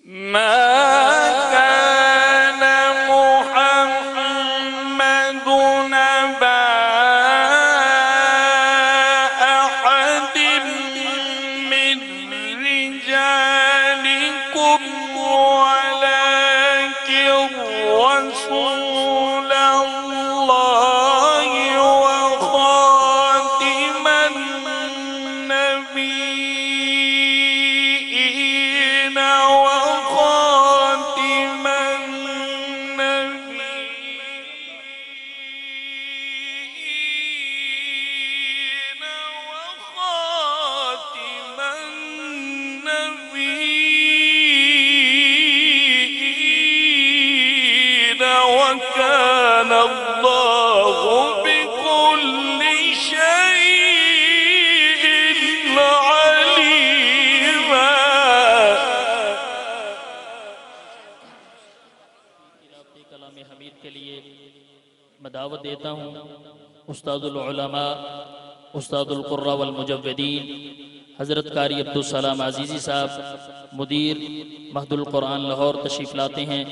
ما كان محمد نبا أحد من رجالكم ولكن رسول الله وخاتم النبيين وخاتم النبيين وكان الله بكل شيء عليما. कलाम हमीद के लिए मैं दावत देता हूँ उस्तादुल उलमा उस्तादुल कुर्रा वल मुजव्विदीन हज़रत कारी अब्दुल सलाम अज़ीज़ी साहब मुदीर महदुल कुरान लाहौर तशरीफ़ लाते हैं।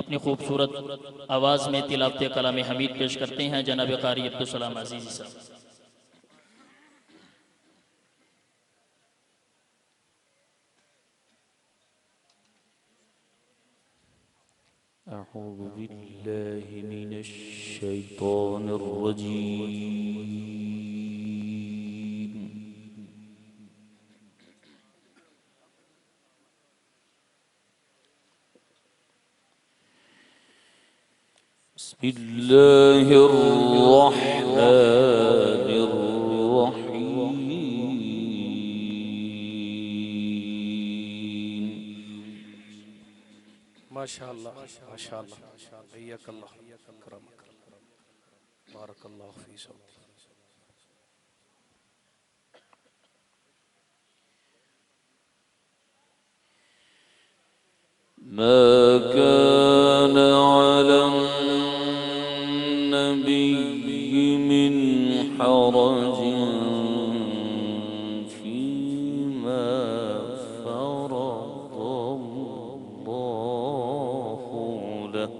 अपनी खूबसूरत आवाज़ में तिलावत कलाम हमीद पेश करते हैं जनाब कारी अब्दुल सलाम अज़ीज़ी साहब। أعوذ بالله من الشيطان الرجيم. بسم الله الرحمن الرحيم. ما شاء الله ما شاء الله حياك الله كرمك بارك الله في صوتك. ما كان على النبي من حرج فيما فرض الله له.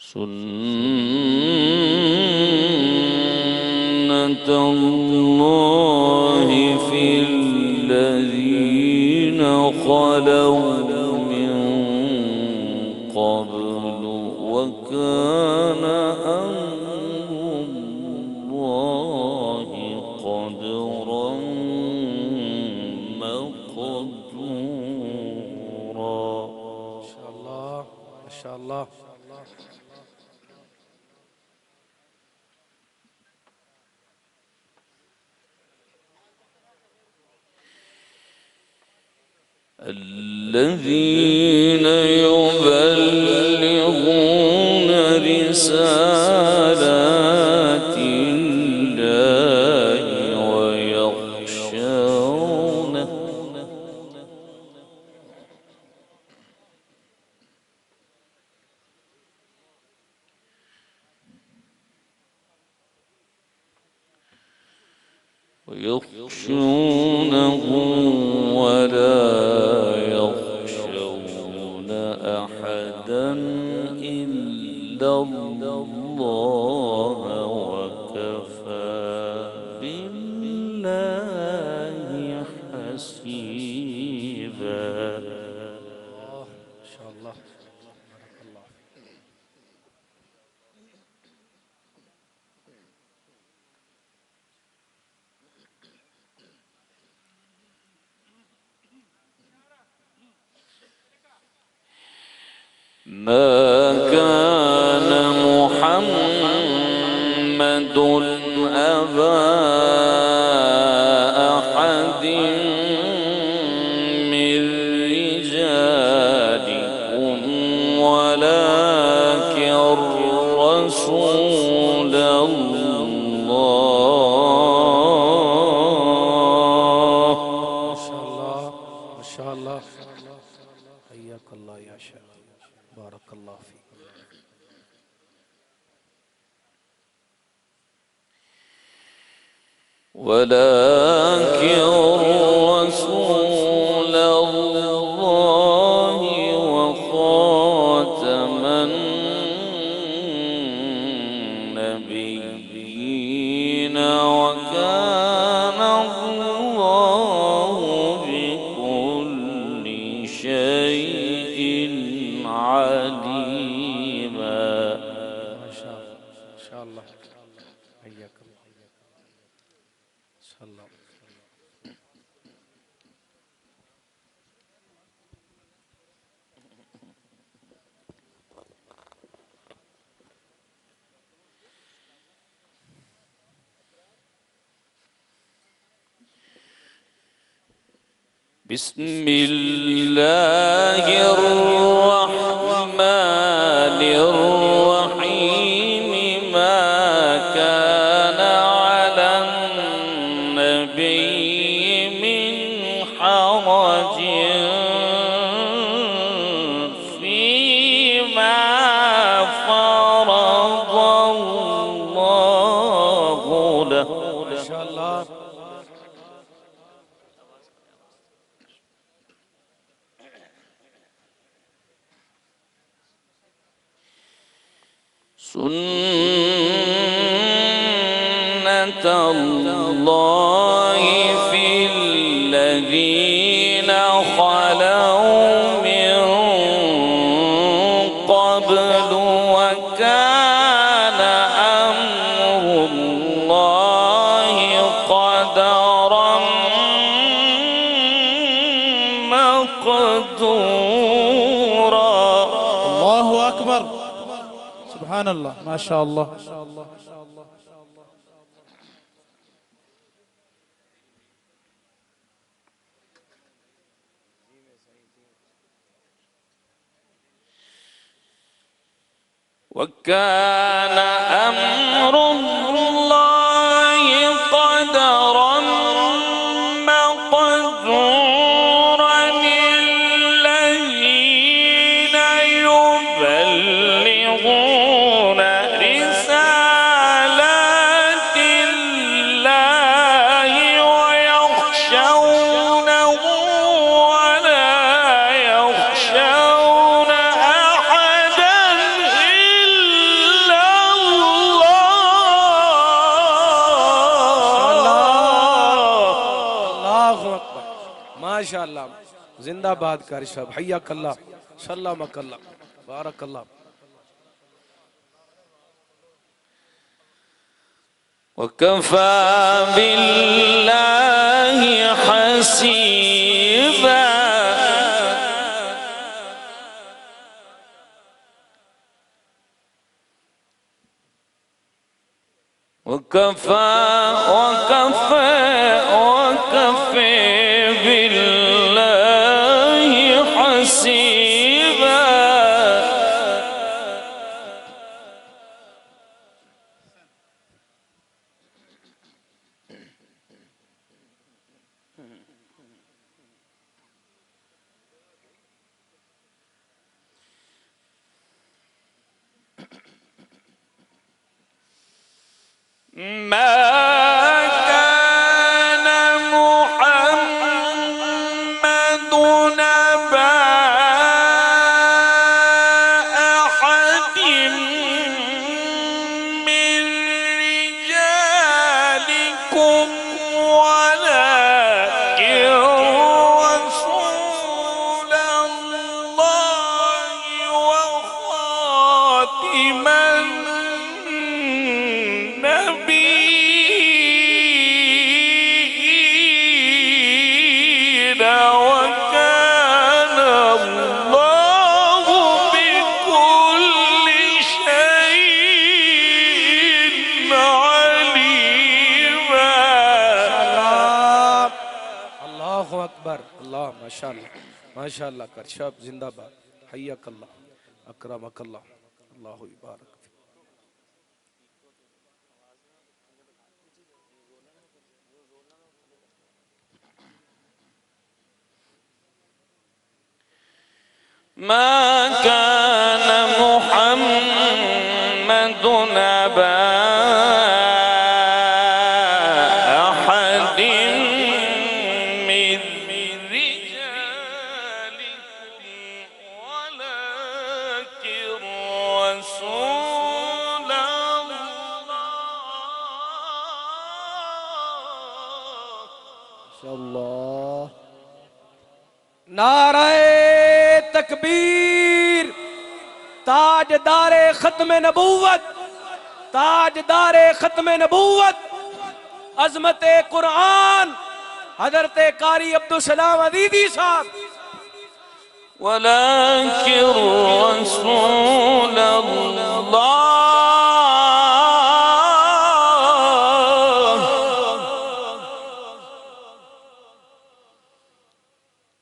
سنة الله في الذين خلوا من قبل وكان أمر الله قدرا مقدورا. ما شاء الله ما شاء الله. الذين يبلغون رسالات الله ويخشونه ولا يخشون أحدا إلا الله وكفى بالله حسيبا. ما شاء الله بارك الله فيك. ما كان محمد أبا أحد من رجالكم ولكن رسول الله. ما شاء الله ما شاء الله حياك الله يا شيخ بارك الله فيك. ولكن رسول الله وخاتم النبيين وكان الله بكل شيء عليما. ما شاء الله حياك الله. صلى الله. بسم الله الرحمن الرحيم. ما كان على النبي من حرج فيما فرض الله له. ما شاء الله. سنة الله في الذين خلوا من قبل وكان أمر الله قدرا مقدورا. الله أكبر. سبحان الله. ما شاء الله. وكان أمر الله قدرا مقدورا. الذين يبلغون رسالات الله ويخشونه ولا يخشون أحدا إلا الله. الله أكبر. ما شاء الله. जिंदाबाद कर शब हय्यक अल्लाह सल्लमक अल्लाह बारक अल्लाह. وكفى بالله حسيبا. وكفى بالله حسيبا. ما كان محمد نبا أحد من رجالكم ولكن رسول الله وخاتم النبيين وكان الله بكل شيء عليما. الله أكبر. الله ما شاء الله ما شاء الله कर शब जिंदाबाद हय्यक अल्लाह अकरमक अल्लाह. الله يبارك فيك. ما كان محمد نبا أحد तकबीर। ताजदारे खत्म नबूवत, ताजदारे खत्म नबूवत, अजमत कुरान हजरत कारी अब्दुल सलाम अजीजी साहब। ولكن رسول الله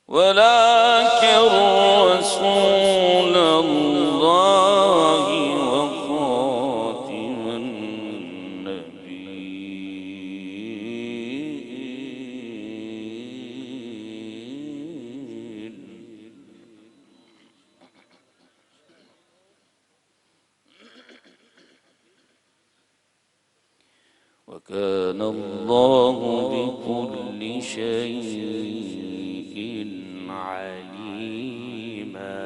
ولكن رسول الله وخاتم النبيين. وكان الله بكل شيء عليما.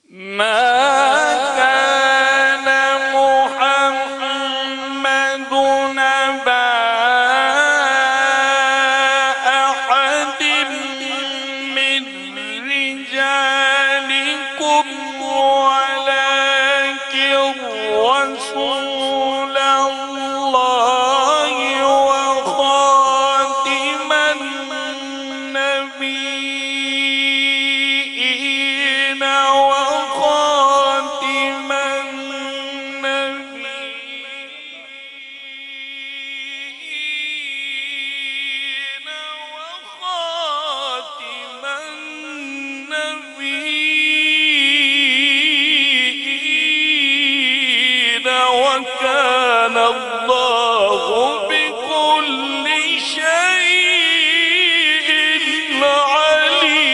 ما كان محمد نبا أحد من رجالكم ولكن رسول الله وخاتم النبيين وخاتم النبيين وخاتم النبيين. وكان الله بكل شيء عليما.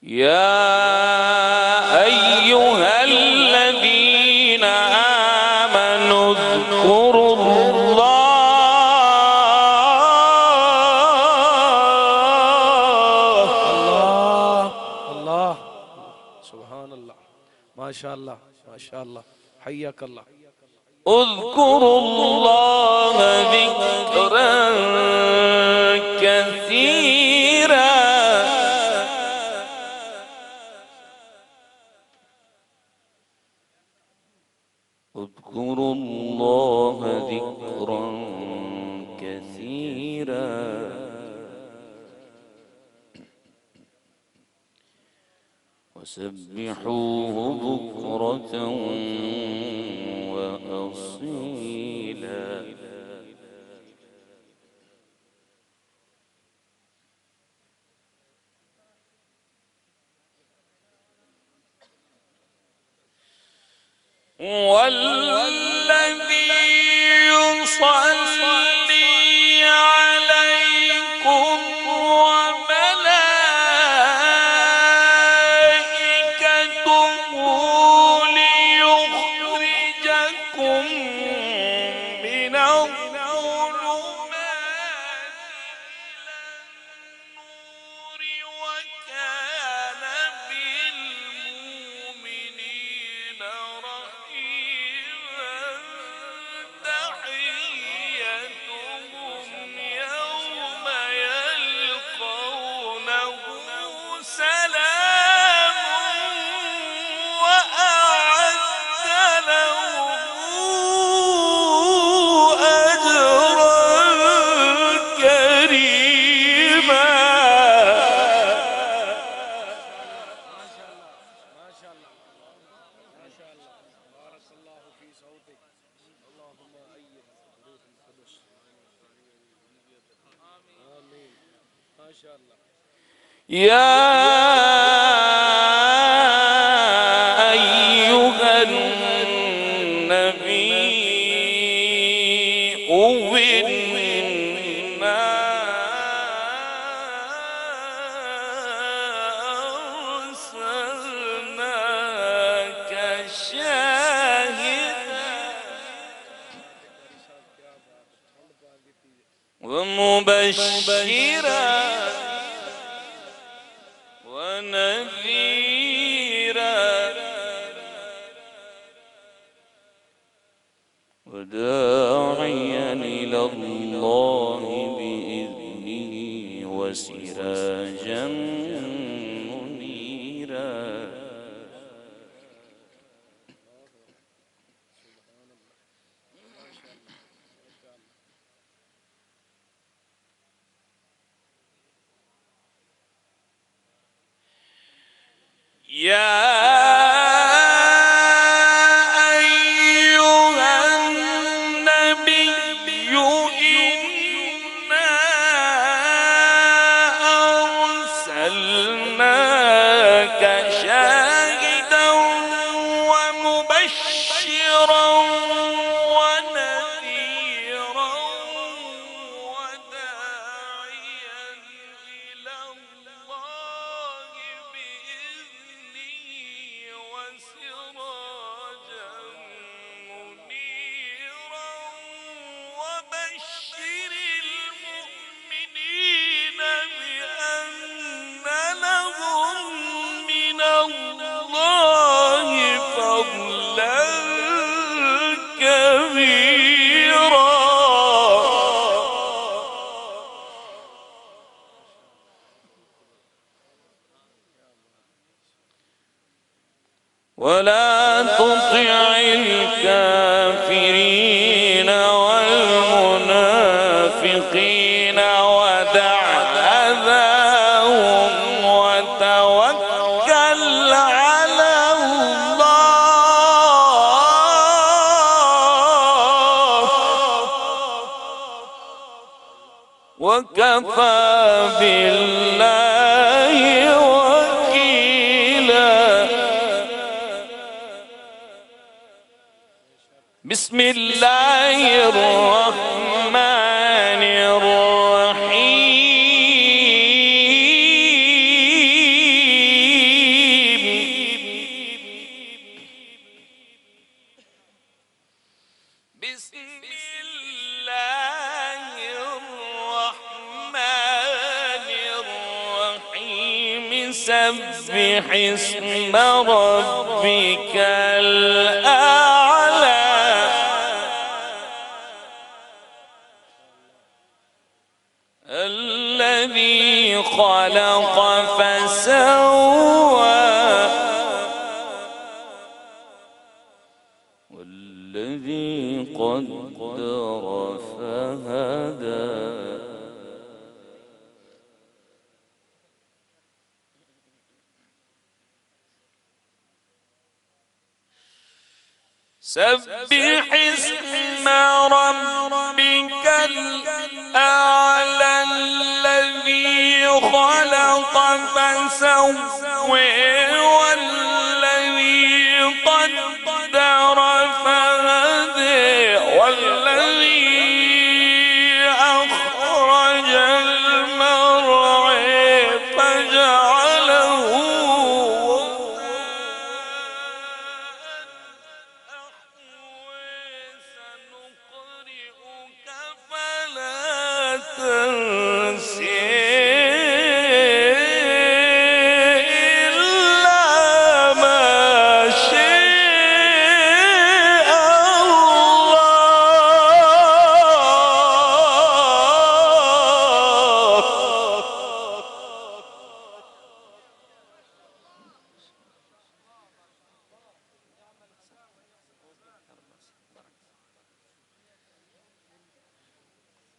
يا أيها الذين آمنوا اذكروا الله. الله सुभान अल्लाह माशाअल्लाह माशाअल्लाह हय्यक अल्लाह। اذكروا الله ذكرا كثيرا. اذكروا الله ذكرا كثيرا. وسبحوه بكرة وأصيلا. والذي يصلي عليكم وملائكته ليخرجكم من الظلمات إلى النور وكان بالمؤمنين رحيما. تحيتهم يوم يلقونه سلام وأعد لهم أجرا كريما. يا أيها النبي إنا أرسلناك مبشرا ونذيرا وداعيا إلى الله بإذنه وسراجا منيرا. يا ولا تطع الكافرين والمنافقين ودع أذاهم وتوكل على الله وكفى بالله وكيلا. بسم الله الرحمن الرحيم. بسم الله الرحمن الرحيم. سبح اسم ربك الأعلى الذي خلق فسوى والذي قدر فهدى سبح اسم ربك الأعلى الذي خلق فسوى والذي قدر فهدى والذي أخرج المرعى فجعله سنقرئك فلا تنسى إلا ما شاء الله.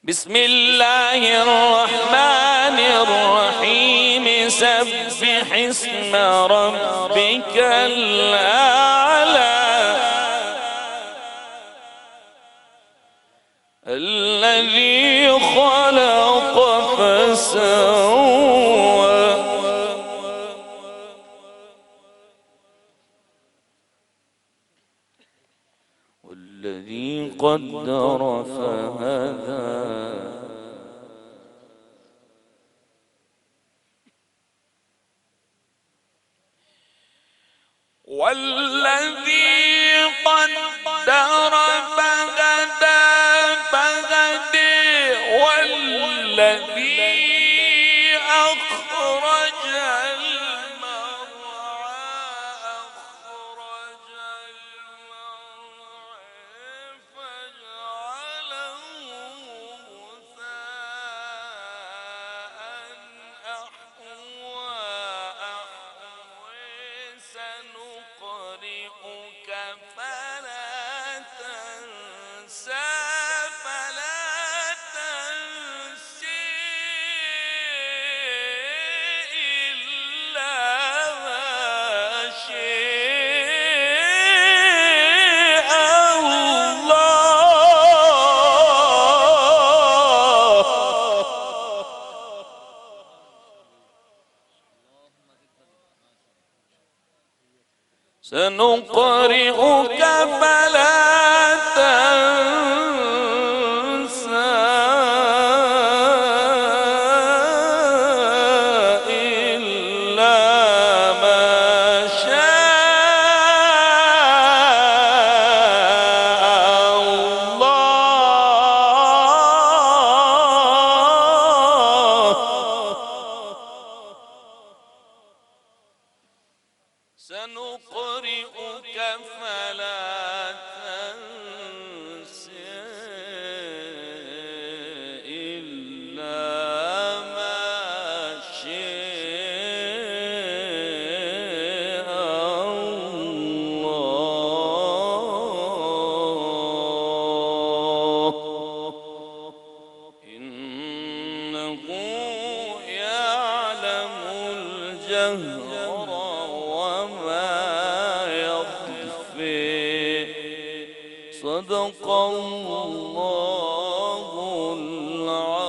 بسم الله الرحمن الرحيم. سبح اسم ربك الأعلى الذي خلق فسوى والذي قدر فهدى والذي قدر فهدى والذي سنقرئك فلا تنسى إلا ما شاء الله. سنقرئك فلا تنسى إلا ما شاء الله. إنه يعلم الجهر وما يخفي. صدق الله العظيم.